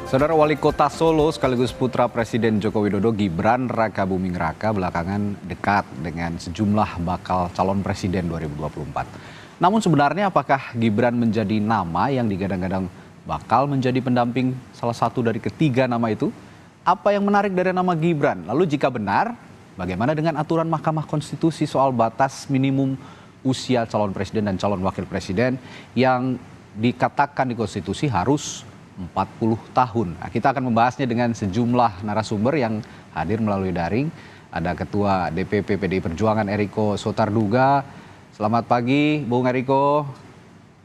Saudara Wali Kota Solo sekaligus putra Presiden Joko Widodo Gibran Rakabuming Raka belakangan dekat dengan sejumlah bakal calon presiden 2024. Namun sebenarnya apakah Gibran menjadi nama yang digadang-gadang bakal menjadi pendamping salah satu dari ketiga nama itu? Apa yang menarik dari nama Gibran? Lalu jika benar, bagaimana dengan aturan Mahkamah Konstitusi soal batas minimum usia calon presiden dan calon wakil presiden yang dikatakan di konstitusi harus 40 tahun. Nah, kita akan membahasnya dengan sejumlah narasumber yang hadir melalui daring. Ada Ketua DPP PDI Perjuangan Eriko Sotarduga. Selamat pagi, Bung Eriko.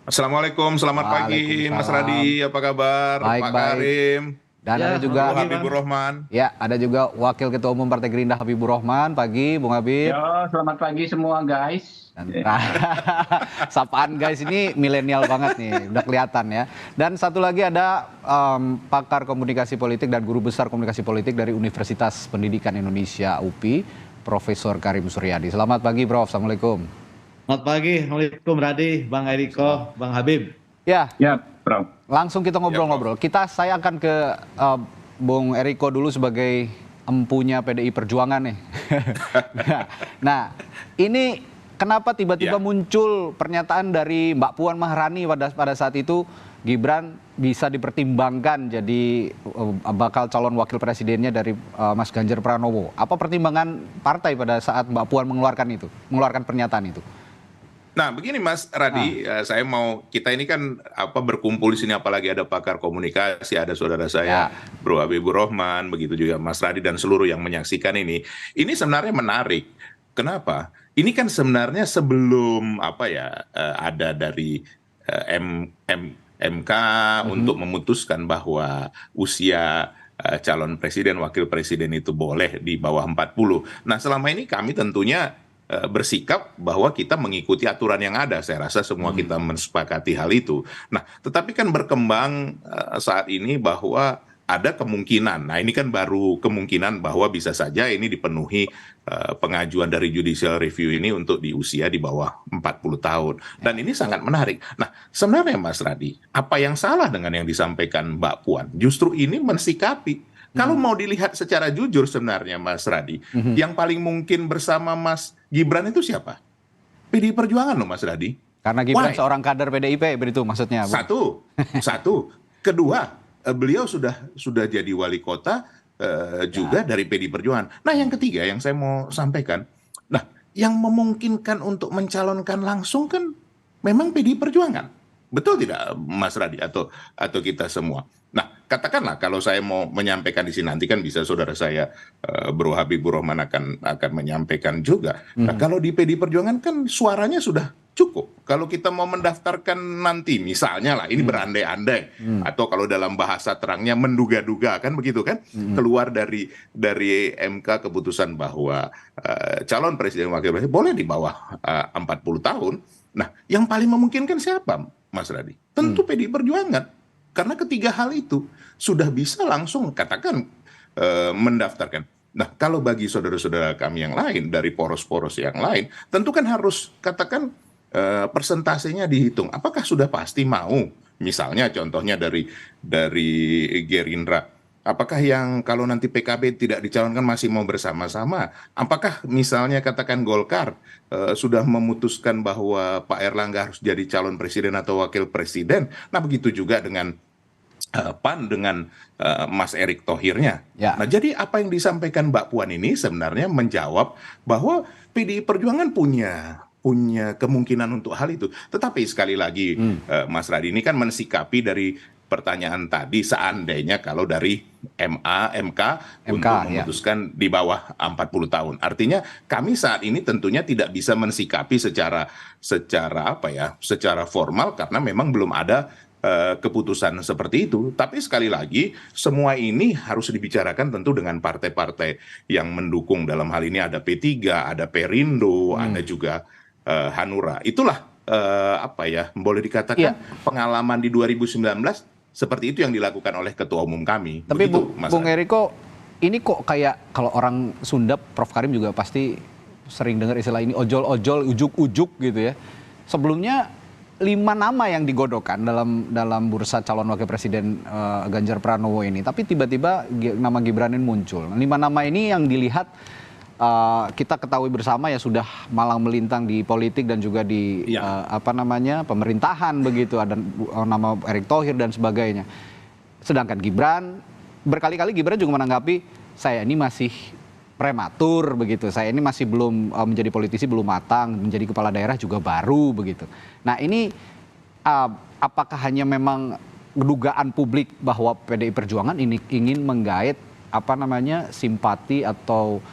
Assalamualaikum, selamat pagi Mas Radi, apa kabar? Baik, Pak baik. Karim. Dan ada juga Habibur Rahman. Ya, ada juga Wakil Ketua Umum Partai Gerindra Habibur Rahman. Pagi, Bung Habib. Yo, selamat pagi semua guys. Dan, sapaan guys ini milenial banget nih, udah kelihatan ya. Dan satu lagi ada pakar komunikasi politik dan guru besar komunikasi politik dari Universitas Pendidikan Indonesia UPI, Profesor Karim Suryadi. Selamat pagi, Prof. Assalamualaikum. Selamat pagi, Assalamualaikum Radi, Bang Eriko, Bang Habib. Ya, Prof. langsung kita ngobrol-ngobrol. Saya akan ke Bung Eriko dulu sebagai empunya PDI Perjuangan nih. Nah, ini kenapa tiba-tiba muncul pernyataan dari Mbak Puan Maharani pada saat itu Gibran bisa dipertimbangkan jadi bakal calon wakil presidennya dari Mas Ganjar Pranowo. Apa pertimbangan partai pada saat Mbak Puan mengeluarkan pernyataan itu? Nah, begini Mas Radi, kita ini kan berkumpul di sini, apalagi ada pakar komunikasi, ada saudara saya Bro Habibur Rahman, begitu juga Mas Radi dan seluruh yang menyaksikan ini. Ini sebenarnya menarik. Kenapa? Ini kan sebenarnya sebelum ada dari MK untuk memutuskan bahwa usia calon presiden, wakil presiden itu boleh di bawah 40. Nah, selama ini kami tentunya bersikap bahwa kita mengikuti aturan yang ada. Saya rasa semua kita mensepakati hal itu. Nah, tetapi kan berkembang saat ini bahwa ada kemungkinan, nah ini kan baru kemungkinan bahwa bisa saja ini dipenuhi pengajuan dari judicial review ini untuk di usia di bawah 40 tahun. Dan ini sangat menarik. Nah, sebenarnya Mas Radi, apa yang salah dengan yang disampaikan Mbak Puan? Justru ini mensikapi. Kalau mau dilihat secara jujur sebenarnya Mas Radi, yang paling mungkin bersama Mas Gibran itu siapa? PDI Perjuangan loh Mas Radi. Karena Gibran seorang kader PDIP, begitu maksudnya. Satu. Kedua, beliau sudah jadi wali kota juga dari PDI Perjuangan. Nah, yang ketiga yang saya mau sampaikan, nah yang memungkinkan untuk mencalonkan langsung kan memang PDI Perjuangan. Betul tidak Mas Radi atau kita semua? Nah, katakanlah kalau saya mau menyampaikan di sini, nanti kan bisa saudara saya Bro Habibur Rahman akan menyampaikan juga. Nah, kalau di PDI Perjuangan kan suaranya sudah cukup. Kalau kita mau mendaftarkan nanti misalnya lah, ini berandai-andai atau kalau dalam bahasa terangnya menduga-duga kan begitu kan, keluar dari MK keputusan bahwa calon presiden wakil presiden boleh di bawah 40 tahun. Nah, yang paling memungkinkan siapa Mas Radi? Tentu PDI Perjuangan. Karena ketiga hal itu sudah bisa langsung katakan mendaftarkan. Nah, kalau bagi saudara-saudara kami yang lain dari poros-poros yang lain, tentu kan harus katakan persentasenya dihitung. Apakah sudah pasti mau? Misalnya contohnya dari Gerindra. Apakah yang kalau nanti PKB tidak dicalonkan masih mau bersama-sama? Apakah misalnya katakan Golkar sudah memutuskan bahwa Pak Erlangga harus jadi calon presiden atau wakil presiden? Nah, begitu juga dengan PAN dengan Mas Erick Thohirnya. Nah, jadi apa yang disampaikan Mbak Puan ini sebenarnya menjawab bahwa PDI Perjuangan punya kemungkinan untuk hal itu. Tetapi sekali lagi Mas Radi ini kan mensikapi dari pertanyaan tadi, seandainya kalau dari MK untuk memutuskan di bawah 40 tahun. Artinya kami saat ini tentunya tidak bisa mensikapi secara formal karena memang belum ada keputusan seperti itu. Tapi sekali lagi semua ini harus dibicarakan tentu dengan partai-partai yang mendukung. Dalam hal ini ada P3, ada Perindo, ada juga Hanura. Itulah boleh dikatakan pengalaman di 2019 seperti itu yang dilakukan oleh ketua umum kami. Tapi Bung Eriko, ini kok kayak kalau orang Sunda, Prof Karim juga pasti sering dengar istilah ini ojol-ojol, ujuk-ujuk gitu ya. Sebelumnya 5 nama yang digodokkan dalam bursa calon wakil presiden Ganjar Pranowo ini, tapi tiba-tiba nama Gibran ini muncul. 5 nama ini yang dilihat kita ketahui bersama ya sudah malang melintang di politik dan juga di pemerintahan begitu, ada nama Erick Thohir dan sebagainya. Sedangkan Gibran berkali-kali juga menanggapi saya ini masih prematur begitu. Saya ini masih belum menjadi politisi, belum matang, menjadi kepala daerah juga baru begitu. Nah, ini apakah hanya memang dugaan publik bahwa PDI Perjuangan ini ingin menggait simpati atau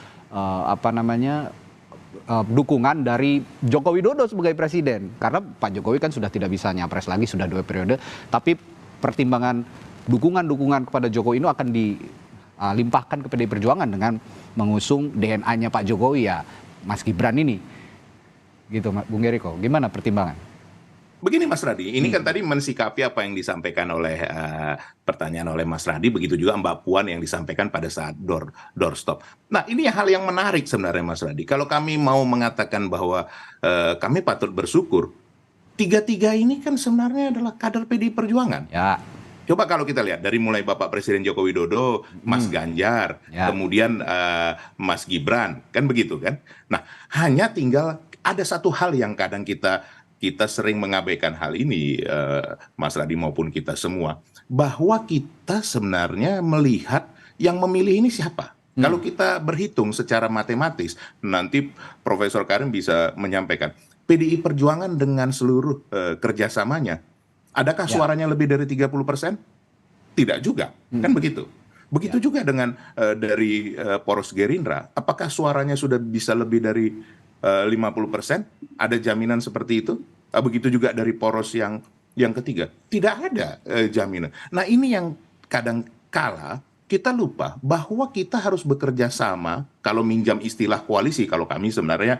dukungan dari Joko Widodo sebagai presiden? Karena Pak Jokowi kan sudah tidak bisa nyapres lagi, sudah 2 periode, tapi pertimbangan dukungan kepada Jokowi ini akan dilimpahkan ke PDI Perjuangan dengan mengusung DNA-nya Pak Jokowi, ya Mas Gibran ini. Gitu, Bung Eriko. Gimana pertimbangan? Begini Mas Radi, ini kan tadi mensikapi apa yang disampaikan oleh pertanyaan oleh Mas Radi, begitu juga Mbak Puan yang disampaikan pada saat doorstop. Nah, ini hal yang menarik sebenarnya Mas Radi. Kalau kami mau mengatakan bahwa kami patut bersyukur, 3-3 ini kan sebenarnya adalah kader PDI Perjuangan. Ya. Coba kalau kita lihat dari mulai Bapak Presiden Joko Widodo, Mas Ganjar, kemudian Mas Gibran, kan begitu kan? Nah, hanya tinggal ada satu hal yang kadang kita sering mengabaikan hal ini, Mas Radi maupun kita semua, bahwa kita sebenarnya melihat yang memilih ini siapa. Kalau kita berhitung secara matematis, nanti Profesor Karim bisa menyampaikan, PDI Perjuangan dengan seluruh kerjasamanya, adakah suaranya lebih dari 30%? Tidak juga, kan begitu. Begitu juga dengan dari poros Gerindra, apakah suaranya sudah bisa lebih dari 50%? Ada jaminan seperti itu? Begitu juga dari poros yang ketiga, tidak ada jaminan. Nah, ini yang kadang kala kita lupa bahwa kita harus bekerja sama. Kalau minjam istilah koalisi, kalau kami sebenarnya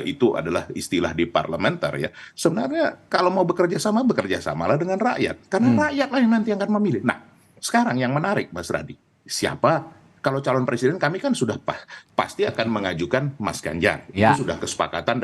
itu adalah istilah di parlementer ya. Sebenarnya kalau mau bekerja samalah dengan rakyat. Karena rakyatlah yang nanti akan memilih. Nah, sekarang yang menarik Mas Radi, siapa? Kalau calon presiden kami kan sudah pasti akan mengajukan Mas Ganjar. Ya. Itu sudah kesepakatan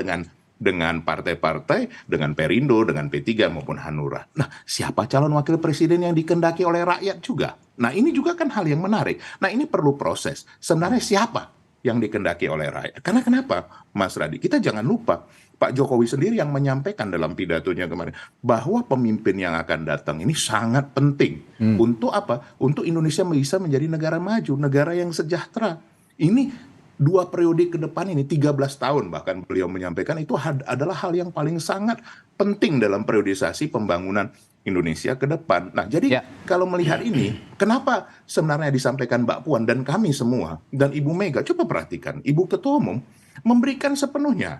dengan partai-partai, dengan Perindo, dengan P3 maupun Hanura. Nah, siapa calon wakil presiden yang dikehendaki oleh rakyat juga? Nah, ini juga kan hal yang menarik. Nah, ini perlu proses. Sebenarnya siapa yang dikehendaki oleh rakyat? Karena kenapa, Mas Radi? Kita jangan lupa, Pak Jokowi sendiri yang menyampaikan dalam pidatonya kemarin, bahwa pemimpin yang akan datang ini sangat penting. Untuk apa? Untuk Indonesia bisa menjadi negara maju, negara yang sejahtera. Ini 2 periode ke depan ini, 13 tahun bahkan beliau menyampaikan, itu adalah hal yang paling sangat penting dalam periodisasi pembangunan Indonesia ke depan. Nah, jadi kalau melihat ini, kenapa sebenarnya disampaikan Mbak Puan dan kami semua, dan Ibu Mega, coba perhatikan, Ibu Ketua Umum memberikan sepenuhnya,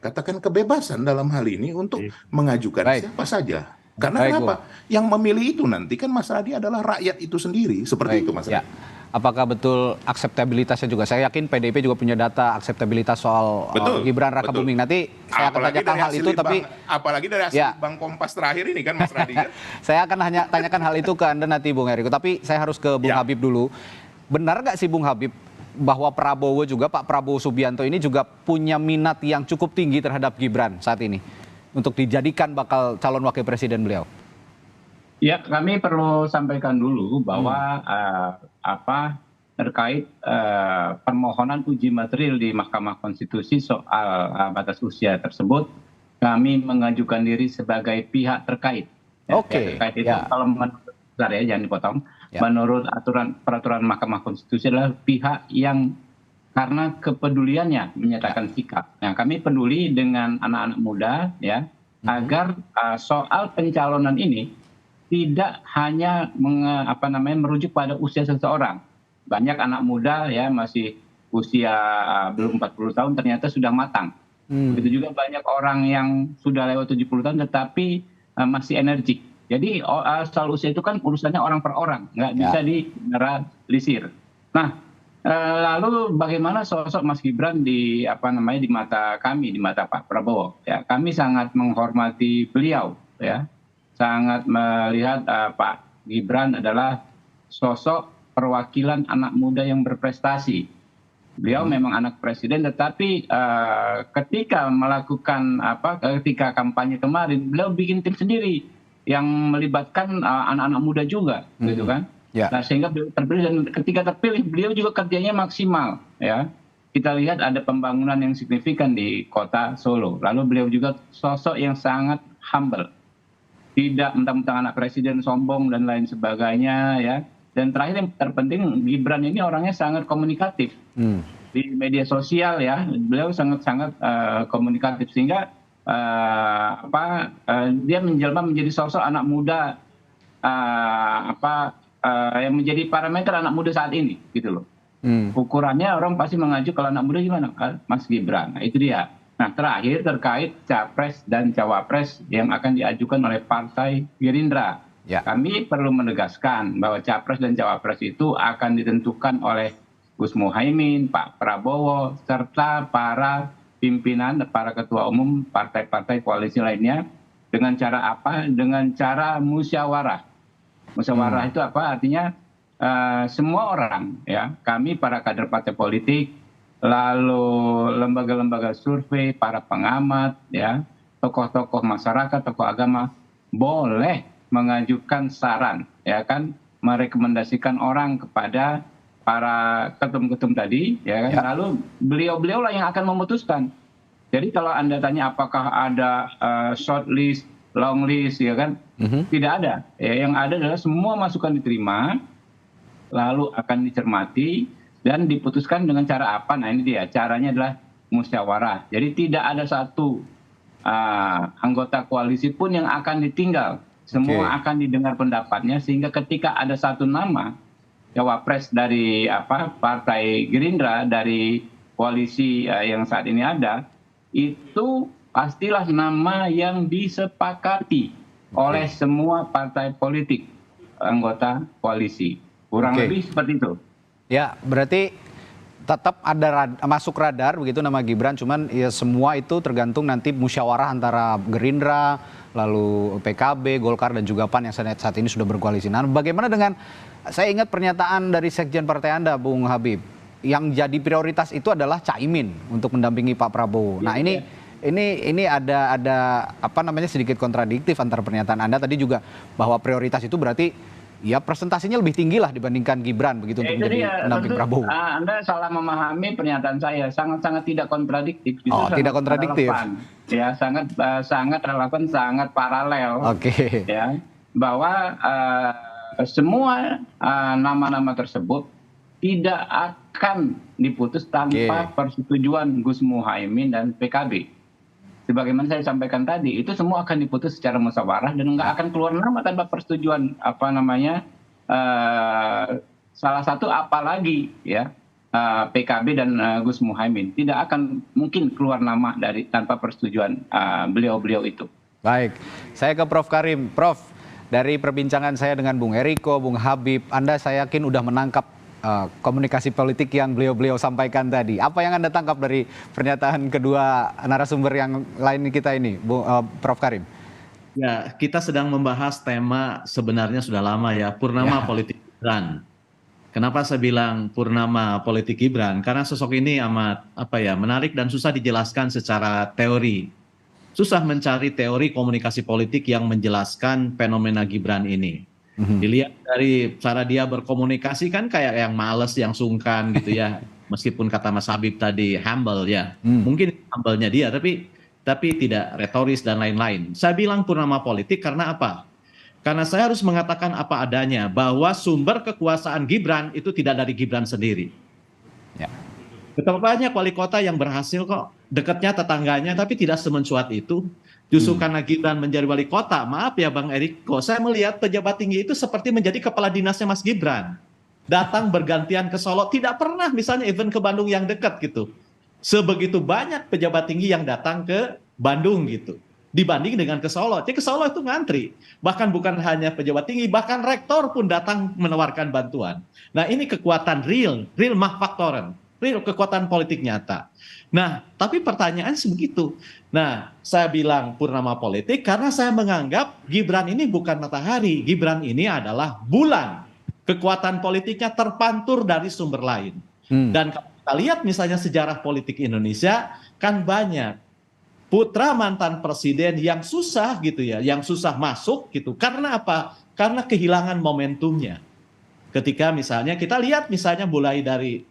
katakan kebebasan dalam hal ini untuk mengajukan siapa saja. Karena kenapa? Yang memilih itu nanti kan Mas Radi adalah rakyat itu sendiri, seperti itu Mas Radi. Apakah betul akseptabilitasnya juga? Saya yakin PDIP juga punya data akseptabilitas soal Gibran Raka Buming. Nanti saya akan tanyakan hal itu, tapi apalagi dari hasil Bang Kompas terakhir ini kan Mas Radi kan? Saya akan hanya tanyakan hal itu ke Anda nanti Bung Eriko. Tapi saya harus ke Bung Habib dulu. Benar nggak sih Bung Habib bahwa Pak Prabowo Subianto ini juga punya minat yang cukup tinggi terhadap Gibran saat ini untuk dijadikan bakal calon wakil presiden beliau? Ya, kami perlu sampaikan dulu bahwa terkait permohonan uji material di Mahkamah Konstitusi soal batas usia tersebut, kami mengajukan diri sebagai pihak terkait. Oke. Terkait itu kalau menurut jangan dipotong. Menurut peraturan Mahkamah Konstitusi adalah pihak yang karena kepeduliannya menyatakan sikap. Nah, kami peduli dengan anak-anak muda ya, agar soal pencalonan ini tidak hanya merujuk pada usia seseorang. Banyak anak muda ya masih usia belum 40 tahun ternyata sudah matang. Begitu juga banyak orang yang sudah lewat 70 tahun tetapi masih energik. Jadi soal usia itu kan urusannya orang per orang, nggak bisa digeneralisir. Nah, lalu bagaimana sosok Mas Gibran di mata kami, di mata Pak Prabowo? Ya, kami sangat menghormati beliau ya. Sangat melihat Pak Gibran adalah sosok perwakilan anak muda yang berprestasi. Beliau memang anak presiden, tetapi ketika melakukan ketika kampanye kemarin, beliau bikin tim sendiri yang melibatkan anak-anak muda juga, gitu kan? Ya. Nah, sehingga beliau terpilih, dan ketika terpilih beliau juga kerjanya maksimal, ya. Kita lihat ada pembangunan yang signifikan di kota Solo. Lalu beliau juga sosok yang sangat humble, tidak mentang-mentang anak presiden sombong dan lain sebagainya, ya. Dan terakhir yang terpenting, Gibran ini orangnya sangat komunikatif di media sosial, ya. Beliau sangat-sangat komunikatif, sehingga dia menjelma menjadi sosok anak muda yang menjadi parameter anak muda saat ini, gitu loh. Ukurannya orang pasti mengacu kalau anak muda gimana, Mas Gibran. Nah, itu dia. Nah, terakhir terkait capres dan cawapres yang akan diajukan oleh Partai Gerindra. Ya. Kami perlu menegaskan bahwa capres dan cawapres itu akan ditentukan oleh Gus Muhaimin, Pak Prabowo, serta para pimpinan, para ketua umum partai-partai koalisi lainnya. Dengan cara apa? Dengan cara musyawarah. Musyawarah itu apa? Artinya semua orang, ya, kami para kader partai politik, lalu lembaga-lembaga survei, para pengamat, ya, tokoh-tokoh masyarakat, tokoh agama, boleh mengajukan saran, ya kan, merekomendasikan orang kepada para ketum-ketum tadi, ya kan, lalu beliau-beliau lah yang akan memutuskan. Jadi kalau Anda tanya apakah ada short list, long list, ya kan, tidak ada. Ya, yang ada adalah semua masukan diterima, lalu akan dicermati dan diputuskan dengan cara apa. Nah, ini dia, caranya adalah musyawarah. Jadi tidak ada satu anggota koalisi pun yang akan ditinggal. Semua akan didengar pendapatnya, sehingga ketika ada satu nama cawapres dari Partai Gerindra, dari koalisi yang saat ini ada, itu pastilah nama yang disepakati oleh semua partai politik anggota koalisi. Kurang lebih seperti itu. Ya, berarti tetap ada masuk radar begitu nama Gibran, cuman ya semua itu tergantung nanti musyawarah antara Gerindra, lalu PKB, Golkar dan juga PAN yang saat ini sudah berkoalisi. Nah, bagaimana dengan, saya ingat pernyataan dari Sekjen Partai Anda, Bung Habib, yang jadi prioritas itu adalah Caimin untuk mendampingi Pak Prabowo. Nah, ini ada sedikit kontradiktif antara pernyataan Anda tadi juga, bahwa prioritas itu berarti ya presentasinya lebih tinggi lah dibandingkan Gibran begitu untuk menjadi pendamping Prabowo. Anda salah memahami pernyataan saya, sangat-sangat tidak kontradiktif. Tidak kontradiktif. Relevan. Ya, sangat relevan, sangat paralel. Ya, bahwa semua nama-nama tersebut tidak akan diputus tanpa persetujuan Gus Muhaimin dan PKB. Sebagaimana saya sampaikan tadi, itu semua akan diputus secara musyawarah dan nggak akan keluar nama tanpa persetujuan salah satu apalagi, ya, PKB dan Gus Muhaimin. Tidak akan mungkin keluar nama tanpa persetujuan beliau-beliau itu. Baik, saya ke Prof Karim. Prof, dari perbincangan saya dengan Bung Eriko, Bung Habib, Anda saya yakin udah menangkap komunikasi politik yang beliau-beliau sampaikan tadi. Apa yang Anda tangkap dari pernyataan kedua narasumber yang lain kita ini, Prof Karim? Ya, kita sedang membahas tema sebenarnya sudah lama, ya, purnama politik Gibran. Kenapa saya bilang purnama politik Gibran? Karena sosok ini amat menarik dan susah dijelaskan secara teori. Susah mencari teori komunikasi politik yang menjelaskan fenomena Gibran ini. Dilihat dari cara dia berkomunikasi kan kayak yang males, yang sungkan gitu ya. Meskipun kata Mas Habib tadi humble, ya. Mungkin humble-nya dia, tapi tidak retoris dan lain-lain. Saya bilang purnama politik karena apa? Karena saya harus mengatakan apa adanya, bahwa sumber kekuasaan Gibran itu tidak dari Gibran sendiri. Ya. Betapa banyak wali kota yang berhasil kok, dekatnya tetangganya, tapi tidak semencuat itu. Justru karena Gibran menjadi wali kota, maaf ya Bang Eriko, saya melihat pejabat tinggi itu seperti menjadi kepala dinasnya Mas Gibran. Datang bergantian ke Solo, tidak pernah misalnya event ke Bandung yang dekat gitu. Sebegitu banyak pejabat tinggi yang datang ke Bandung gitu. Dibanding dengan ke Solo. Jadi ke Solo itu ngantri. Bahkan bukan hanya pejabat tinggi, bahkan rektor pun datang menawarkan bantuan. Nah, ini kekuatan real Machtfaktoren, real kekuatan politik nyata. Nah, tapi pertanyaan sebegitu. Nah, saya bilang purnama politik karena saya menganggap Gibran ini bukan matahari. Gibran ini adalah bulan. Kekuatan politiknya terpantur dari sumber lain. Dan kalau kita lihat misalnya sejarah politik Indonesia kan banyak putra mantan presiden yang susah gitu ya, yang susah masuk gitu. Karena apa? Karena kehilangan momentumnya. Ketika misalnya kita lihat misalnya mulai dari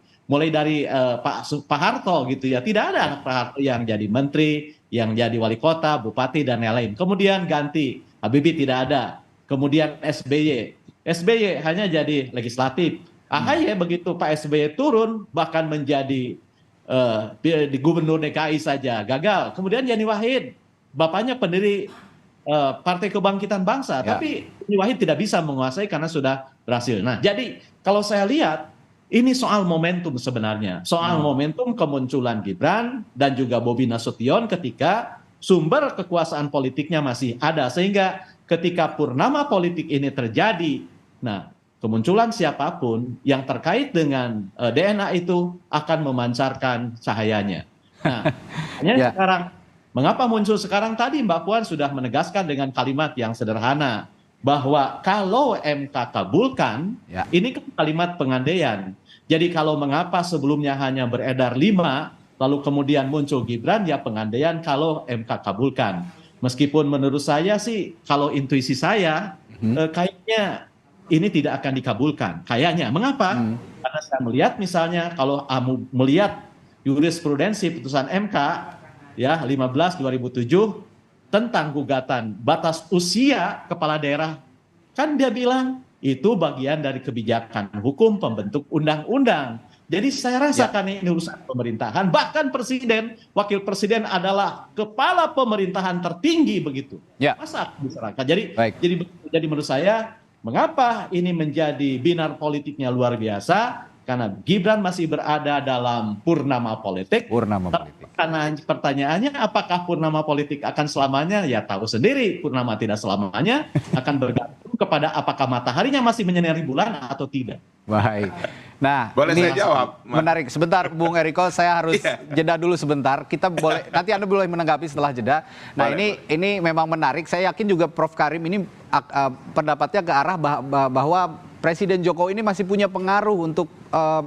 Pak Harto gitu ya, tidak ada anak Pak Harto yang jadi menteri, yang jadi wali kota, bupati dan lain-lain. Kemudian ganti Habibie tidak ada. Kemudian SBY hanya jadi legislatif. AHY begitu Pak SBY turun bahkan menjadi di gubernur DKI saja gagal. Kemudian Yeni Wahid, bapaknya pendiri Partai Kebangkitan Bangsa, tapi Yeni Wahid tidak bisa menguasai karena sudah berhasil. Nah, jadi kalau saya lihat ini soal momentum sebenarnya, soal momentum kemunculan Gibran dan juga Bobi Nasution ketika sumber kekuasaan politiknya masih ada, sehingga ketika purnama politik ini terjadi, nah kemunculan siapapun yang terkait dengan DNA itu akan memancarkan cahayanya. Nah, hanya sekarang, mengapa muncul sekarang tadi Mbak Puan sudah menegaskan dengan kalimat yang sederhana, bahwa kalau MK kabulkan, ini kan kalimat pengandaian. Jadi kalau mengapa sebelumnya hanya beredar 5, lalu kemudian muncul Gibran, ya pengandaian kalau MK kabulkan. Meskipun menurut saya sih, kalau intuisi saya, kayaknya ini tidak akan dikabulkan. Kayaknya. Mengapa? Karena saya melihat misalnya, kalau melihat jurisprudensi putusan MK, ya 15/2007, tentang gugatan batas usia kepala daerah, kan dia bilang itu bagian dari kebijakan hukum pembentuk undang-undang. Jadi saya rasakan ini urusan pemerintahan, bahkan presiden, wakil presiden adalah kepala pemerintahan tertinggi begitu. Masa diserahkan? Jadi menurut saya, mengapa ini menjadi binar politiknya luar biasa? Karena Gibran masih berada dalam purnama politik. Karena pertanyaannya, apakah purnama politik akan selamanya? Ya tahu sendiri, purnama tidak selamanya, akan bergantung kepada apakah mataharinya masih menyinari bulan atau tidak. Baik. Nah, boleh saya jawab? Menarik. Sebentar, Bung Eriko, saya harus jeda dulu sebentar. Kita boleh, nanti Anda boleh menanggapi setelah jeda. Nah, ini memang menarik. Saya yakin juga Prof Karim ini pendapatnya ke arah bahwa Presiden Jokowi ini masih punya pengaruh untuk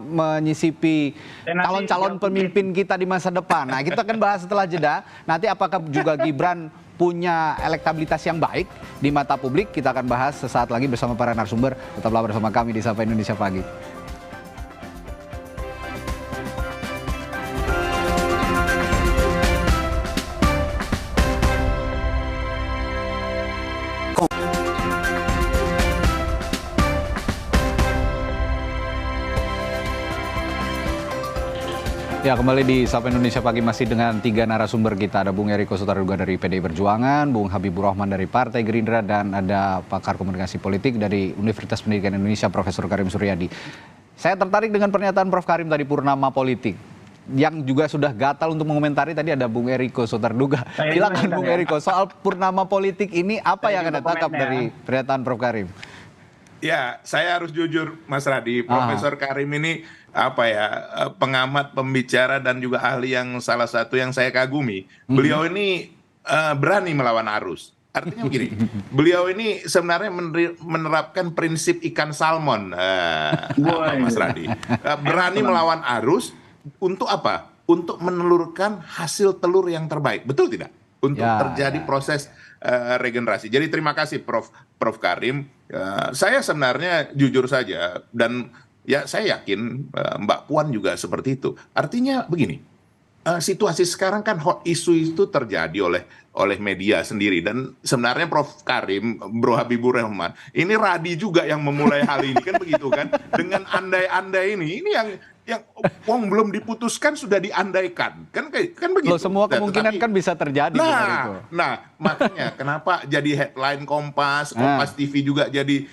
menyisipi calon-calon pemimpin kita di masa depan. Nah, kita akan bahas setelah jeda. Nanti apakah juga Gibran punya elektabilitas yang baik di mata publik? Kita akan bahas sesaat lagi bersama para narasumber. Tetaplah bersama kami di Sapa Indonesia Pagi. Ya, kembali di Sapa Indonesia Pagi masih dengan 3 narasumber kita. Ada Bung Eriko Sotarduga dari PDI Perjuangan, Bung Habibur Rahman dari Partai Gerindra, dan ada pakar komunikasi politik dari Universitas Pendidikan Indonesia, Profesor Karim Suryadi. Saya tertarik dengan pernyataan Prof Karim tadi, purnama politik. Yang juga sudah gatal untuk mengomentari tadi ada Bung Eriko Sotarduga. Silakan Bung Eriko, soal purnama politik ini apa yang Anda tangkap dari pernyataan Prof Karim? Ya, saya harus jujur Mas Radi, Profesor Karim ini pengamat, pembicara dan juga ahli yang salah satu yang saya kagumi. Beliau ini berani melawan arus. Artinya begini, beliau ini sebenarnya menerapkan prinsip ikan salmon, Mas Radi. Berani melawan arus untuk apa? Untuk menelurkan hasil telur yang terbaik. Betul tidak? Untuk terjadi proses regenerasi. Jadi terima kasih Prof Karim. Saya sebenarnya jujur saja, dan ya saya yakin Mbak Puan juga seperti itu. Artinya begini, situasi sekarang kan hot isu itu terjadi oleh media sendiri, dan sebenarnya Prof Karim, Bro Habibur Rahman, ini Radi juga yang memulai hal ini kan begitu kan, dengan andai-andai ini yang belum diputuskan sudah diandaikan kan begitu. Loh, semua kemungkinan kan bisa terjadi. Nah makanya kenapa jadi headline Kompas TV juga jadi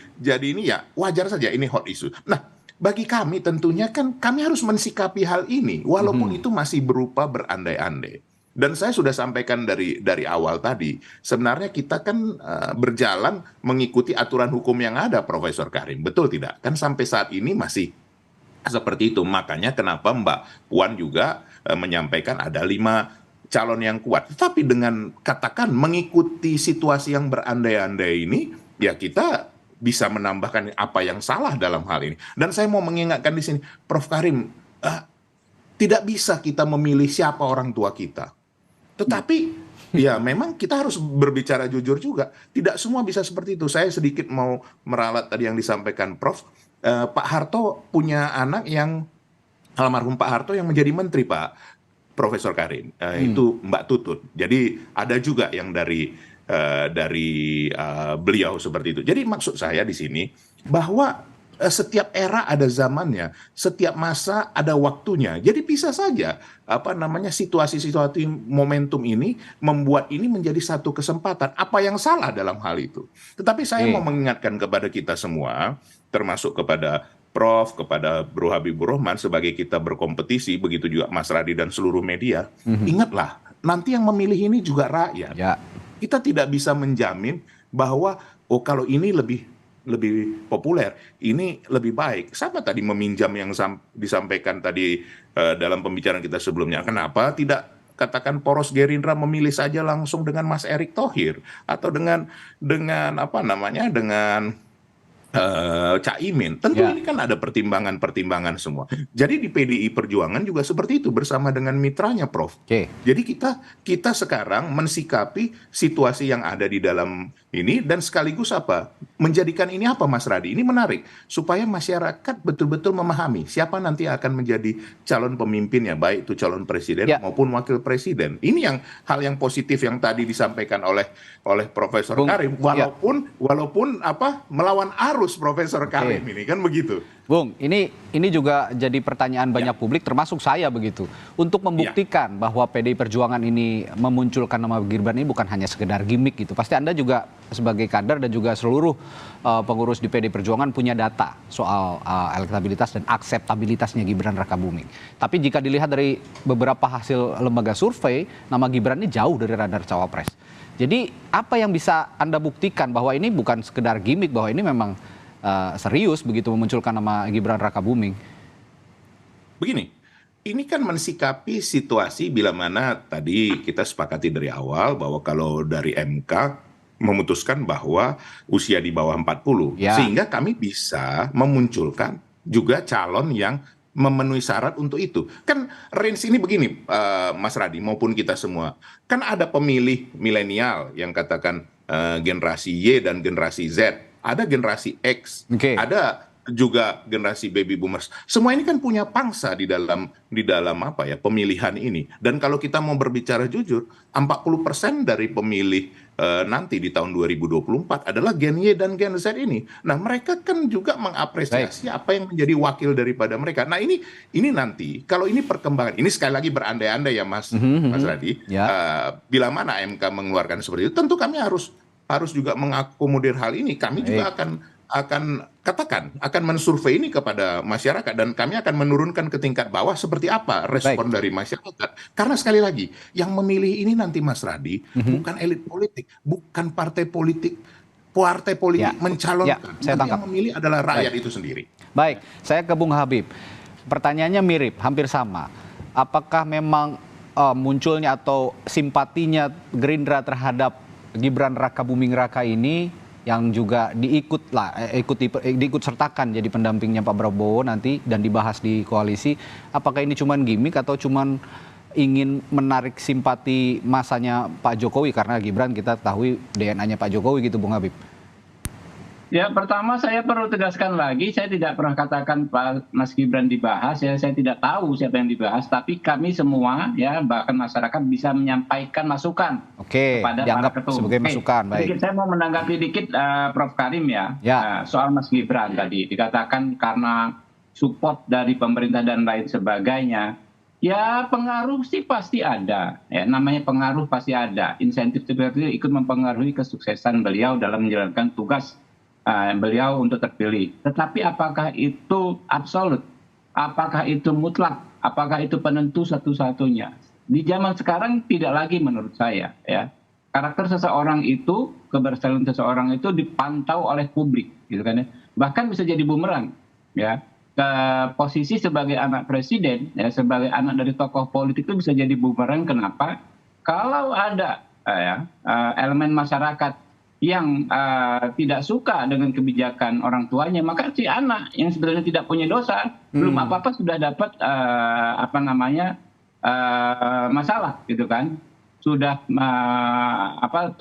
ini, ya wajar saja ini hot issue. Nah, bagi kami tentunya kan kami harus mensikapi hal ini walaupun itu masih berupa berandai-andai. Dan saya sudah sampaikan dari awal tadi, sebenarnya kita kan berjalan mengikuti aturan hukum yang ada, Profesor Karim. Betul tidak? Kan sampai saat ini masih seperti itu. Makanya kenapa Mbak Puan juga menyampaikan ada 5 calon yang kuat. Tapi dengan katakan mengikuti situasi yang berandai-andai ini, ya kita bisa menambahkan apa yang salah dalam hal ini. Dan saya mau mengingatkan di sini, Prof Karim, tidak bisa kita memilih siapa orang tua kita. Tetapi ya memang kita harus berbicara jujur juga. Tidak semua bisa seperti itu. Saya sedikit mau meralat tadi yang disampaikan Prof. Pak Harto punya anak yang almarhum Pak Harto yang menjadi menteri, Pak Profesor Karim. Itu Mbak Tutut. Jadi ada juga yang dari beliau seperti itu. Jadi maksud saya di sini bahwa setiap era ada zamannya, setiap masa ada waktunya. Jadi bisa saja situasi-situasi momentum ini membuat ini menjadi satu kesempatan. Apa yang salah dalam hal itu? Tetapi saya mau mengingatkan kepada kita semua, termasuk kepada Prof, kepada Bro Habibur Rahman sebagai kita berkompetisi, begitu juga Mas Radi dan seluruh media. Ingatlah, nanti yang memilih ini juga rakyat. Ya. Kita tidak bisa menjamin bahwa kalau ini lebih populer, ini lebih baik. Sama tadi meminjam yang disampaikan tadi dalam pembicaraan kita sebelumnya. Kenapa tidak katakan poros Gerindra memilih saja langsung dengan Mas Erick Thohir atau dengan Caimin? Tentu ini kan ada pertimbangan-pertimbangan semua. Jadi di PDI Perjuangan juga seperti itu bersama dengan mitranya, Prof. Jadi kita sekarang mensikapi situasi yang ada di dalam ini dan sekaligus menjadikan ini Mas Radi? Ini menarik supaya masyarakat betul-betul memahami siapa nanti akan menjadi calon pemimpinnya, baik itu calon presiden maupun wakil presiden. Ini hal yang positif yang tadi disampaikan oleh Profesor Karim, walaupun melawan arus Profesor Karim ini kan begitu. Bung, ini juga jadi pertanyaan banyak publik termasuk saya begitu. Untuk membuktikan bahwa PDI Perjuangan ini memunculkan nama Gibran ini bukan hanya sekedar gimmick gitu. Pasti Anda juga sebagai kader dan juga seluruh pengurus di PDI Perjuangan punya data soal elektabilitas dan akseptabilitasnya Gibran Rakabuming. Tapi jika dilihat dari beberapa hasil lembaga survei, nama Gibran ini jauh dari radar cawapres. Jadi apa yang bisa Anda buktikan bahwa ini bukan sekedar gimmick, bahwa ini memang serius begitu memunculkan nama Gibran Rakabuming? Begini, ini kan mensikapi situasi bila mana tadi kita sepakati dari awal bahwa kalau dari MK memutuskan bahwa usia di bawah 40, sehingga kami bisa memunculkan juga calon yang memenuhi syarat untuk itu. Kan range ini begini, Mas Radi maupun kita semua. Kan ada pemilih milenial yang katakan generasi Y dan generasi Z. Ada generasi X, ada juga generasi baby boomers. Semua ini kan punya pangsa di dalam pemilihan ini. Dan kalau kita mau berbicara jujur, 40% dari pemilih nanti di tahun 2024 adalah Gen Y dan Gen Z ini. Nah, mereka kan juga mengapresiasi apa yang menjadi wakil daripada mereka. Nah, ini nanti kalau ini perkembangan, ini sekali lagi berandai-andai ya Mas Radi. Bila mana MK mengeluarkan seperti itu, tentu kami harus juga mengakomodir hal ini. Kami juga akan mensurvei ini kepada masyarakat dan kami akan menurunkan ke tingkat bawah seperti apa respon dari masyarakat. Karena sekali lagi, yang memilih ini nanti Mas Radi bukan elit politik, bukan partai politik mencalonkan. Yang memilih adalah rakyat itu sendiri. Baik, saya ke Bung Habib. Pertanyaannya mirip, hampir sama. Apakah memang munculnya atau simpatinya Gerindra terhadap Gibran Rakabuming Raka ini yang juga diikut sertakan jadi pendampingnya Pak Prabowo nanti dan dibahas di koalisi, apakah ini cuman gimmick atau cuman ingin menarik simpati masanya Pak Jokowi, karena Gibran kita tahu DNA-nya Pak Jokowi gitu, Bung Habib? Ya, pertama saya perlu tegaskan lagi, saya tidak pernah katakan Pak Mas Gibran dibahas, ya saya tidak tahu siapa yang dibahas, tapi kami semua ya bahkan masyarakat bisa menyampaikan masukan kepada para ketua. Sebagai masukan, baik. Saya mau menanggapi dikit Prof Karim soal Mas Gibran tadi dikatakan karena support dari pemerintah dan lain sebagainya. Ya pengaruh sih pasti ada, ya namanya pengaruh pasti ada. Insentif seperti itu ikut mempengaruhi kesuksesan beliau dalam menjalankan tugas beliau untuk terpilih. Tetapi apakah itu absolut? Apakah itu mutlak? Apakah itu penentu satu-satunya? Di zaman sekarang tidak lagi menurut saya. Ya, karakter seseorang itu, keberhasilan seseorang itu dipantau oleh publik, gitu kan ya. Bahkan bisa jadi bumerang, ya. Ke posisi sebagai anak presiden, ya, sebagai anak dari tokoh politik itu bisa jadi bumerang. Kenapa? Kalau ada elemen masyarakat yang tidak suka dengan kebijakan orang tuanya, maka si anak yang sebenarnya tidak punya dosa, belum apa-apa sudah dapat masalah gitu kan, sudah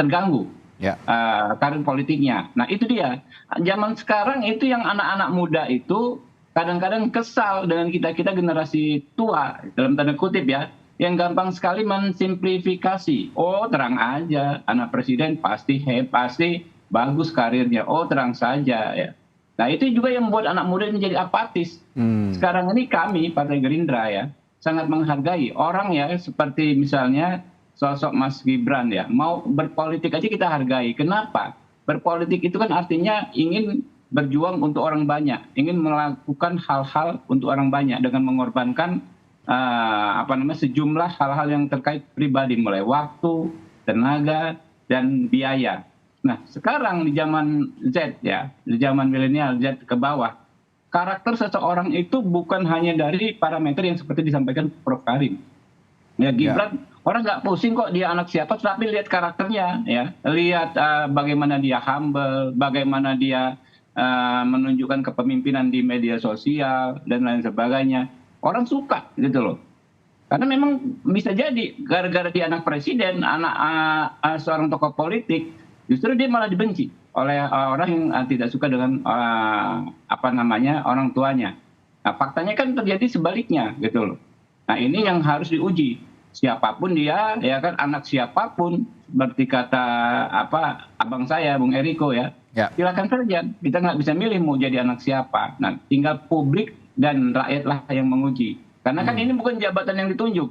terganggu karir politiknya. Nah itu dia, zaman sekarang itu yang anak-anak muda itu kadang-kadang kesal dengan kita generasi tua dalam tanda kutip ya, yang gampang sekali mensimplifikasi. Oh terang aja, anak presiden pasti bagus karirnya. Oh terang saja ya. Nah itu juga yang membuat anak muda menjadi apatis. Sekarang ini kami Partai Gerindra ya sangat menghargai orang ya seperti misalnya sosok Mas Gibran ya. Mau berpolitik aja kita hargai. Kenapa? Berpolitik itu kan artinya ingin berjuang untuk orang banyak, ingin melakukan hal-hal untuk orang banyak dengan mengorbankan sejumlah hal-hal yang terkait pribadi, mulai waktu, tenaga, dan biaya. Nah, sekarang di zaman Z ya, di zaman milenial Z ke bawah, karakter seseorang itu bukan hanya dari parameter yang seperti disampaikan Prof. Karim. Ya, Gibran, orang nggak pusing kok dia anak siapa, tapi lihat karakternya, ya, lihat bagaimana dia humble, bagaimana dia menunjukkan kepemimpinan di media sosial dan lain sebagainya. Orang suka gitu loh. Karena memang bisa jadi gara-gara dia anak presiden, anak seorang tokoh politik, justru dia malah dibenci oleh orang yang tidak suka dengan orang tuanya. Nah, faktanya kan terjadi sebaliknya gitu loh. Nah, ini yang harus diuji. Siapapun dia, ya kan, anak siapapun, seperti kata abang saya, Bung Eriko ya. Silakan saja. Kita nggak bisa milih mau jadi anak siapa. Nah, tinggal publik dan rakyatlah yang menguji. Karena kan ini bukan jabatan yang ditunjuk.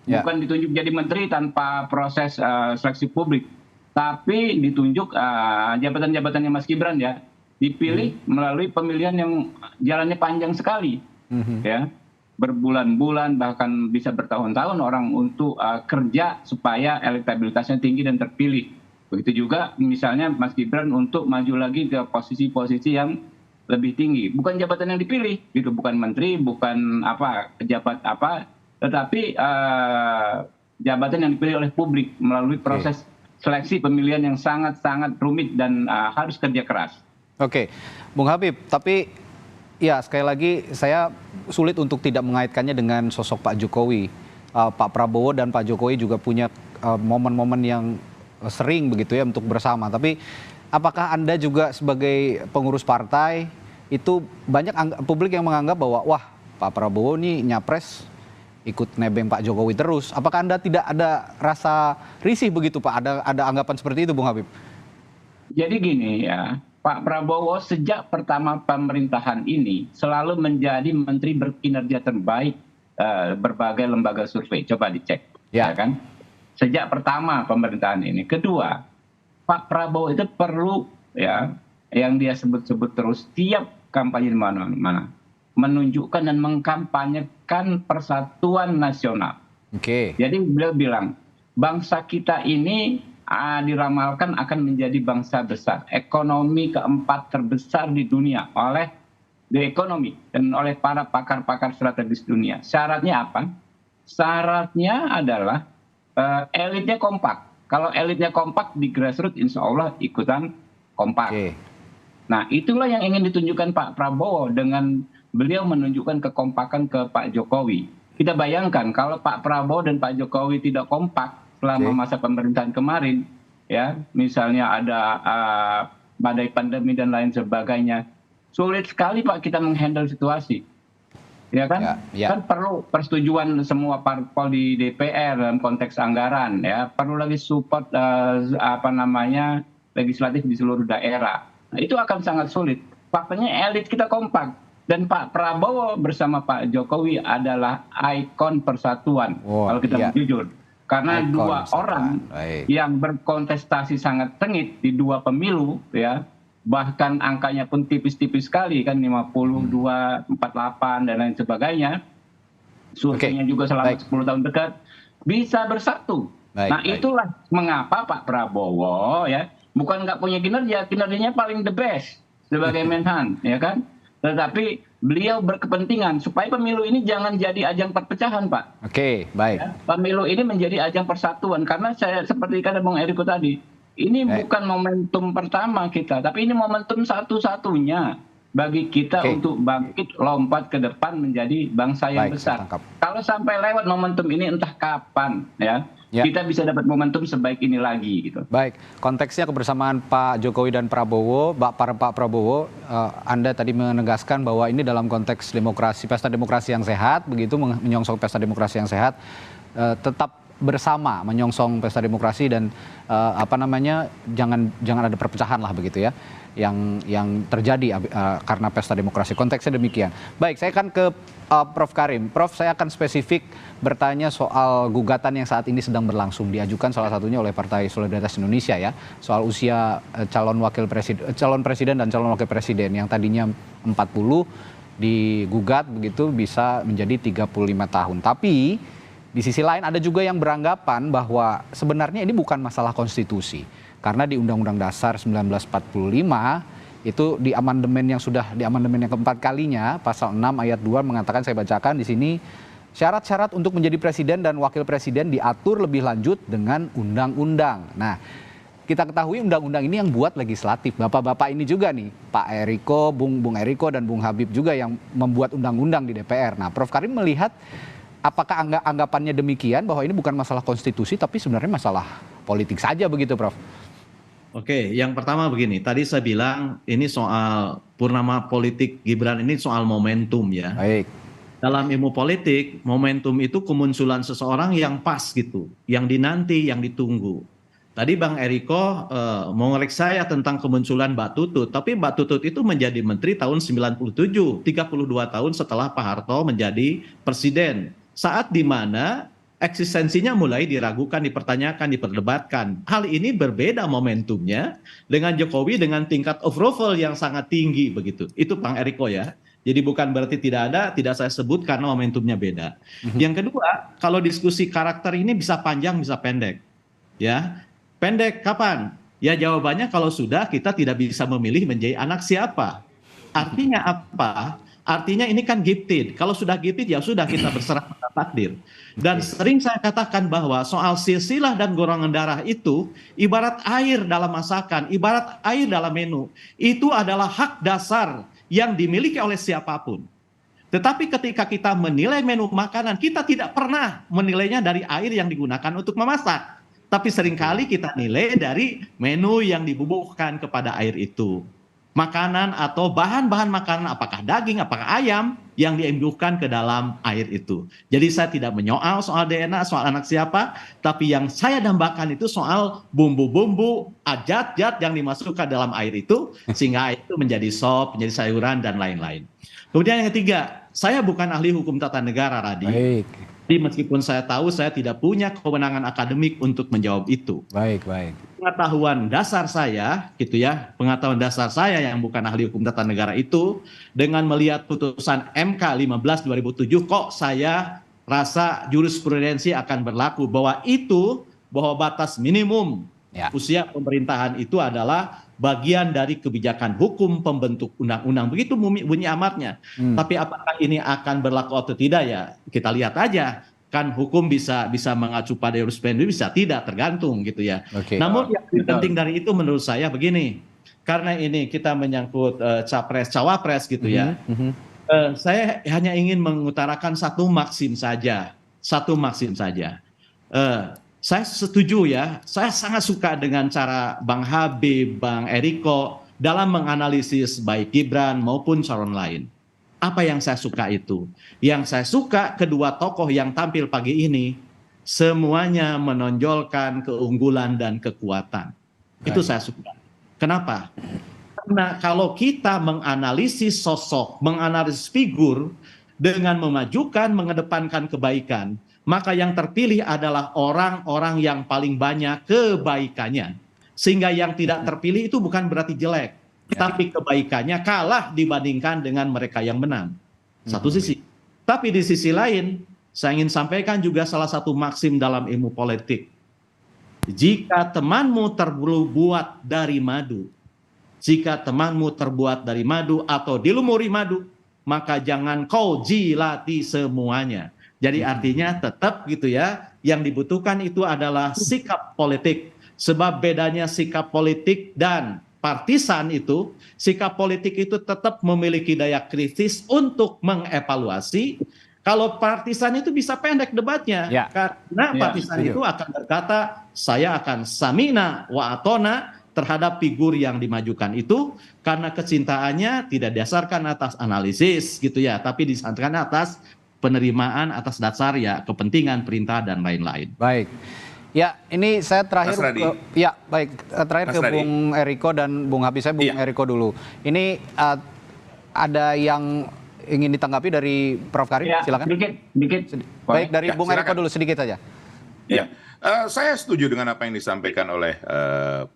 Bukan ditunjuk jadi menteri tanpa proses seleksi publik. Tapi ditunjuk jabatan-jabatannya Mas Gibran ya. Dipilih melalui pemilihan yang jalannya panjang sekali. Ya, berbulan-bulan bahkan bisa bertahun-tahun orang untuk kerja supaya elektabilitasnya tinggi dan terpilih. Begitu juga misalnya Mas Gibran untuk maju lagi ke posisi-posisi yang lebih tinggi, bukan jabatan yang dipilih, gitu, bukan menteri, bukan pejabat tetapi jabatan yang dipilih oleh publik melalui proses seleksi pemilihan yang sangat-sangat rumit dan harus kerja keras. Oke, Bung Habib, tapi ya sekali lagi saya sulit untuk tidak mengaitkannya dengan sosok Pak Jokowi. Pak Prabowo dan Pak Jokowi juga punya momen-momen yang sering begitu ya untuk bersama. Tapi apakah Anda juga sebagai pengurus partai itu banyak publik yang menganggap bahwa wah Pak Prabowo nih nyapres ikut nebeng Pak Jokowi terus. Apakah Anda tidak ada rasa risih begitu Pak? Ada anggapan seperti itu Bung Habib? Jadi gini ya, Pak Prabowo sejak pertama pemerintahan ini selalu menjadi menteri berkinerja terbaik berbagai lembaga survei. Coba dicek, ya kan? Sejak pertama pemerintahan ini. Kedua, Pak Prabowo itu perlu ya, yang dia sebut-sebut terus tiap kampanye di mana-mana, menunjukkan dan mengkampanyekan persatuan nasional. Jadi beliau bilang, bangsa kita ini diramalkan akan menjadi bangsa besar, ekonomi keempat terbesar di dunia oleh The Economy dan oleh para pakar-pakar strategis dunia. Syaratnya apa? Syaratnya adalah elitnya kompak. Kalau elitnya kompak di grassroots, insya Allah ikutan kompak. Nah, itulah yang ingin ditunjukkan Pak Prabowo dengan beliau menunjukkan kekompakan ke Pak Jokowi. Kita bayangkan kalau Pak Prabowo dan Pak Jokowi tidak kompak selama masa pemerintahan kemarin, ya, misalnya ada badai pandemi dan lain sebagainya, sulit sekali Pak kita menghandle situasi. Ya kan? Kan perlu persetujuan semua parpol di DPR dalam konteks anggaran, ya. Perlu lagi support legislatif di seluruh daerah. Nah, itu akan sangat sulit. Faktanya elit kita kompak dan Pak Prabowo bersama Pak Jokowi adalah ikon persatuan. Kalau kita mau jujur, karena dua orang yang berkontestasi sangat sengit di dua pemilu, ya, bahkan angkanya pun tipis-tipis sekali kan 52, 48 dan lain sebagainya. Surveinya juga selama 10 tahun dekat bisa bersatu. Nah, itulah mengapa Pak Prabowo ya bukan nggak punya kinerjanya paling the best sebagai Menhan, ya kan? Tetapi beliau berkepentingan supaya pemilu ini jangan jadi ajang perpecahan, Pak. Ya, pemilu ini menjadi ajang persatuan karena saya seperti kata Bung Eriko tadi, Ini bukan momentum pertama kita, tapi ini momentum satu-satunya bagi kita untuk bangkit lompat ke depan menjadi bangsa yang besar. Kalau sampai lewat momentum ini entah kapan kita bisa dapat momentum sebaik ini lagi gitu. Baik, konteksnya kebersamaan Pak Jokowi dan Prabowo, Pak Prabowo, Anda tadi menegaskan bahwa ini dalam konteks demokrasi, pesta demokrasi yang sehat, begitu menyongsong pesta demokrasi yang sehat, tetap bersama menyongsong pesta demokrasi dan jangan ada perpecahan lah begitu ya yang terjadi karena pesta demokrasi. Konteksnya demikian. Baik, saya akan ke Prof. Karim. Prof, saya akan spesifik bertanya soal gugatan yang saat ini sedang berlangsung, diajukan salah satunya oleh Partai Solidaritas Indonesia ya, soal usia calon presiden dan calon wakil presiden yang tadinya 40 digugat begitu bisa menjadi 35 tahun. Tapi di sisi lain ada juga yang beranggapan bahwa sebenarnya ini bukan masalah konstitusi. Karena di Undang-Undang Dasar 1945 itu di amandemen yang keempat kalinya pasal 6 ayat 2 mengatakan, saya bacakan di sini, syarat-syarat untuk menjadi presiden dan wakil presiden diatur lebih lanjut dengan undang-undang. Nah, kita ketahui undang-undang ini yang buat legislatif. Bapak-bapak ini juga nih, Pak Eriko, Bung Eriko dan Bung Habib juga yang membuat undang-undang di DPR. Nah, Prof. Karim melihat apakah anggapannya demikian bahwa ini bukan masalah konstitusi tapi sebenarnya masalah politik saja begitu, Prof? Oke, yang pertama begini, tadi saya bilang ini soal purnama politik Gibran, ini soal momentum ya. Baik. Dalam ilmu politik, momentum itu kemunculan seseorang yang pas gitu, yang dinanti, yang ditunggu. Tadi Bang Eriko mengoreksi saya tentang kemunculan Mbak Tutut, tapi Mbak Tutut itu menjadi menteri tahun 97, 32 tahun setelah Pak Harto menjadi presiden. Saat di mana eksistensinya mulai diragukan, dipertanyakan, diperdebatkan. Hal ini berbeda momentumnya dengan Jokowi dengan tingkat approval yang sangat tinggi begitu. Itu Bang Eriko ya. Jadi bukan berarti tidak saya sebut karena momentumnya beda. Yang kedua, kalau diskusi karakter ini bisa panjang, bisa pendek. Ya. Pendek kapan? Ya jawabannya kalau sudah kita tidak bisa memilih menjadi anak siapa. Artinya apa? Artinya ini kan gifted. Kalau sudah gifted ya sudah kita berserah pada takdir. Dan sering saya katakan bahwa soal silsilah dan golongan darah itu ibarat air dalam masakan, ibarat air dalam menu. Itu adalah hak dasar yang dimiliki oleh siapapun. Tetapi ketika kita menilai menu makanan, kita tidak pernah menilainya dari air yang digunakan untuk memasak. Tapi seringkali kita nilai dari menu yang dibubuhkan kepada air itu. Makanan atau bahan-bahan makanan, apakah daging, apakah ayam yang diimbuhkan ke dalam air itu. Jadi saya tidak menyoal soal DNA, soal anak siapa, tapi yang saya dambakan itu soal bumbu-bumbu, zat-zat yang dimasukkan dalam air itu, sehingga air itu menjadi sop, menjadi sayuran, dan lain-lain. Kemudian yang ketiga, saya bukan ahli hukum tata negara, Radi. Baik. Jadi meskipun saya tahu saya tidak punya kewenangan akademik untuk menjawab itu. Baik. Pengetahuan dasar saya, gitu ya, pengetahuan dasar saya yang bukan ahli hukum tata negara itu, dengan melihat putusan MK 15/2007, kok saya rasa jurisprudensi akan berlaku bahwa batas minimum usia pemerintahan itu adalah bagian dari kebijakan hukum pembentuk undang-undang. Begitu bunyi amatnya. Tapi apakah ini akan berlaku atau tidak ya kita lihat aja. Kan hukum bisa mengacu pada jurisprudensi, bisa tidak, tergantung gitu ya. Namun yang lebih penting dari itu menurut saya begini. Karena ini kita menyangkut capres-cawapres gitu ya. Saya hanya ingin mengutarakan satu maksim saja. Saya setuju ya, saya sangat suka dengan cara Bang Habib, Bang Eriko dalam menganalisis baik Gibran maupun calon lain. Apa yang saya suka itu? Yang saya suka kedua tokoh yang tampil pagi ini, semuanya menonjolkan keunggulan dan kekuatan. Itu saya suka. Kenapa? Karena kalau kita menganalisis sosok, menganalisis figur dengan memajukan, mengedepankan kebaikan, maka yang terpilih adalah orang-orang yang paling banyak kebaikannya. Sehingga yang tidak terpilih itu bukan berarti jelek, tapi kebaikannya kalah dibandingkan dengan mereka yang menang. Satu sisi. Tapi di sisi lain, saya ingin sampaikan juga salah satu maksim dalam ilmu politik. Jika temanmu terbuat dari madu, atau dilumuri madu, maka jangan kau jilati semuanya. Jadi artinya tetap gitu ya, yang dibutuhkan itu adalah sikap politik, Sebab bedanya sikap politik dan partisan itu, sikap politik itu tetap memiliki daya kritis untuk mengevaluasi. Kalau partisan itu bisa pendek debatnya, Ya. karena Ya, partisan setuju. itu akan berkata, saya akan samina wa atona terhadap figur yang dimajukan itu, karena kecintaannya tidak didasarkan atas analisis gitu ya, tapi disandarkan atas penerimaan atas dasar ya kepentingan, perintah dan lain-lain. Baik. Ya, ini saya terakhir Mas Radi. ya baik, terakhir Mas ke Radi. Bung Eriko dan Bung Habib. Saya Bung Iya. Eriko dulu. Ini ada yang ingin ditanggapi dari Prof. Karim, Ya, silakan. dikit. Baik, dari Ya, Bung Eriko silakan. dulu sedikit saja. Ya, saya setuju dengan apa yang disampaikan oleh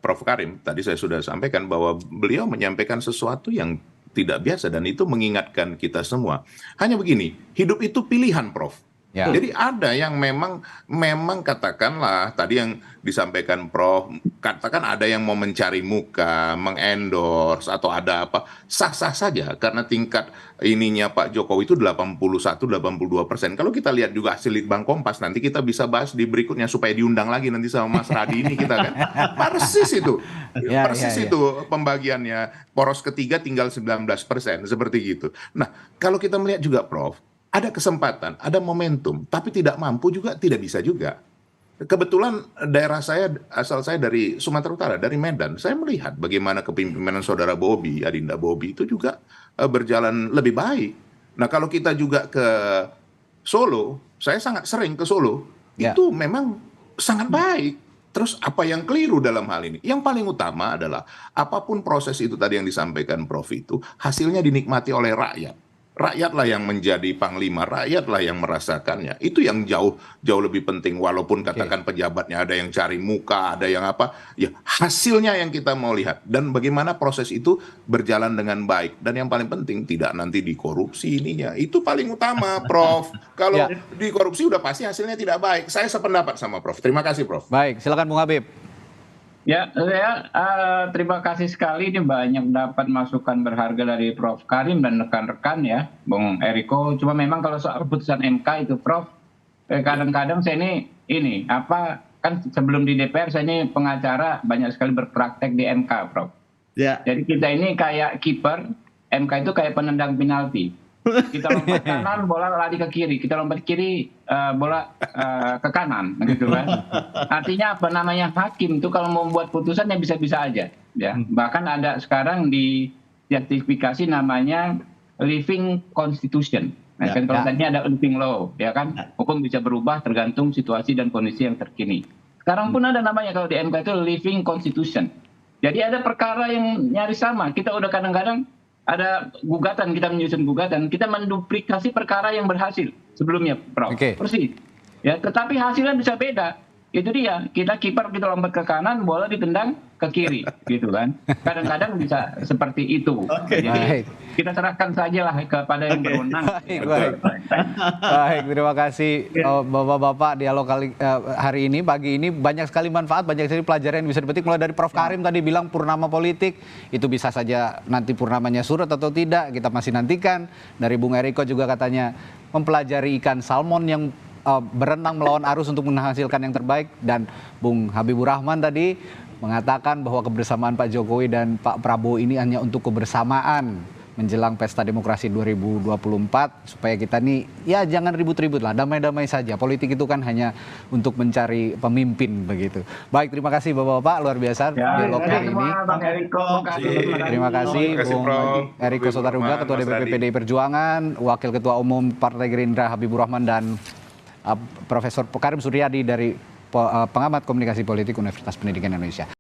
Prof. Karim. Tadi saya sudah sampaikan bahwa beliau menyampaikan sesuatu yang tidak biasa dan itu mengingatkan kita semua. Hanya begini, hidup itu pilihan, Prof. Ya. Jadi ada yang memang katakanlah tadi yang disampaikan Prof, katakan ada yang mau mencari muka, mengendorse atau ada apa, sah-sah saja karena tingkat ininya Pak Jokowi itu 81-82%. Kalau kita lihat juga hasil Litbang Kompas, nanti kita bisa bahas di berikutnya supaya diundang lagi nanti sama Mas Radi ini kita kan. Persis itu. Ya, Persis ya, ya. itu pembagiannya. Poros ketiga tinggal 19%, seperti gitu. Nah, kalau kita melihat juga Prof, ada kesempatan, ada momentum, tapi tidak mampu juga, tidak bisa juga. Kebetulan daerah saya, asal saya dari Sumatera Utara, dari Medan, saya melihat bagaimana kepemimpinan saudara Bobi, Adinda Bobi itu juga berjalan lebih baik. Nah, kalau kita juga ke Solo, saya sangat sering ke Solo, Ya. itu memang sangat baik. Terus apa yang keliru dalam hal ini? Yang paling utama adalah apapun proses itu tadi yang disampaikan Prof itu, hasilnya dinikmati oleh rakyat. Rakyatlah yang menjadi panglima, rakyatlah yang merasakannya. Itu yang jauh lebih penting. Walaupun katakan pejabatnya ada yang cari muka, ada yang apa, ya hasilnya yang kita mau lihat. Dan bagaimana proses itu berjalan dengan baik. Dan yang paling penting tidak nanti dikorupsi ininya. Itu paling utama, Prof. Kalau Ya. dikorupsi udah pasti hasilnya tidak baik. Saya sependapat sama Prof. Terima kasih, Prof. Baik, silakan Bung Habib. Ya, saya terima kasih sekali, ini banyak dapat masukan berharga dari Prof. Karim dan rekan-rekan ya, Bung Eriko. Cuma memang kalau soal putusan MK itu, Prof, kadang-kadang saya ini apa kan sebelum di DPR saya ini pengacara banyak sekali berpraktek di MK, Prof. Ya. Jadi kita ini kayak kiper, MK itu kayak penendang penalti. Kita lompat kanan, bola lari ke kiri. Kita lompat kiri, bola ke kanan, gitu kan. Artinya apa namanya hakim itu kalau mau membuat putusan ya bisa-bisa aja. Ya, bahkan ada sekarang di sertifikasi namanya living constitution. Nah, kan kalau tadinya ada living law, ya kan. Hukum bisa berubah tergantung situasi dan kondisi yang terkini. Sekarang pun ada namanya kalau di MK itu living constitution. Jadi ada perkara yang nyaris sama. Kita udah kadang-kadang ada gugatan, kita menyusun gugatan, kita menduplikasi perkara yang berhasil sebelumnya, Prof. Oke. Persis. Ya, tetapi hasilnya bisa beda. Itu dia, kita kiper, kita lompat ke kanan, bola ditendang ke kiri, gitu kan. Kadang-kadang bisa seperti itu. Jadi Baik. kita serahkan sajalah kepada yang berwenang. Baik. Baik, terima kasih Bapak-bapak dialog hari ini, pagi ini banyak sekali manfaat, banyak sekali pelajaran yang bisa dipetik mulai dari Prof. Karim tadi bilang purnama politik, itu bisa saja nanti purnamanya surut atau tidak, kita masih nantikan. Dari Bung Eriko juga katanya mempelajari ikan salmon yang berenang melawan arus untuk menghasilkan yang terbaik, dan Bung Habibur Rahman tadi mengatakan bahwa kebersamaan Pak Jokowi dan Pak Prabowo ini hanya untuk kebersamaan menjelang pesta demokrasi 2024, supaya kita nih ya jangan ribut-ribut lah, damai-damai saja. Politik itu kan hanya untuk mencari pemimpin begitu. Baik, terima kasih Bapak-bapak, luar biasa dialog hari ini. Bang Eriko, Terima kasih Terima kasih, Bung Prof. Eriko Sotarduga, Ketua Mas DPP Radi. PDI Perjuangan, Wakil Ketua Umum Partai Gerindra Habibur Rahman, dan Profesor Karim Suryadi dari Pengamat Komunikasi Politik Universitas Pendidikan Indonesia.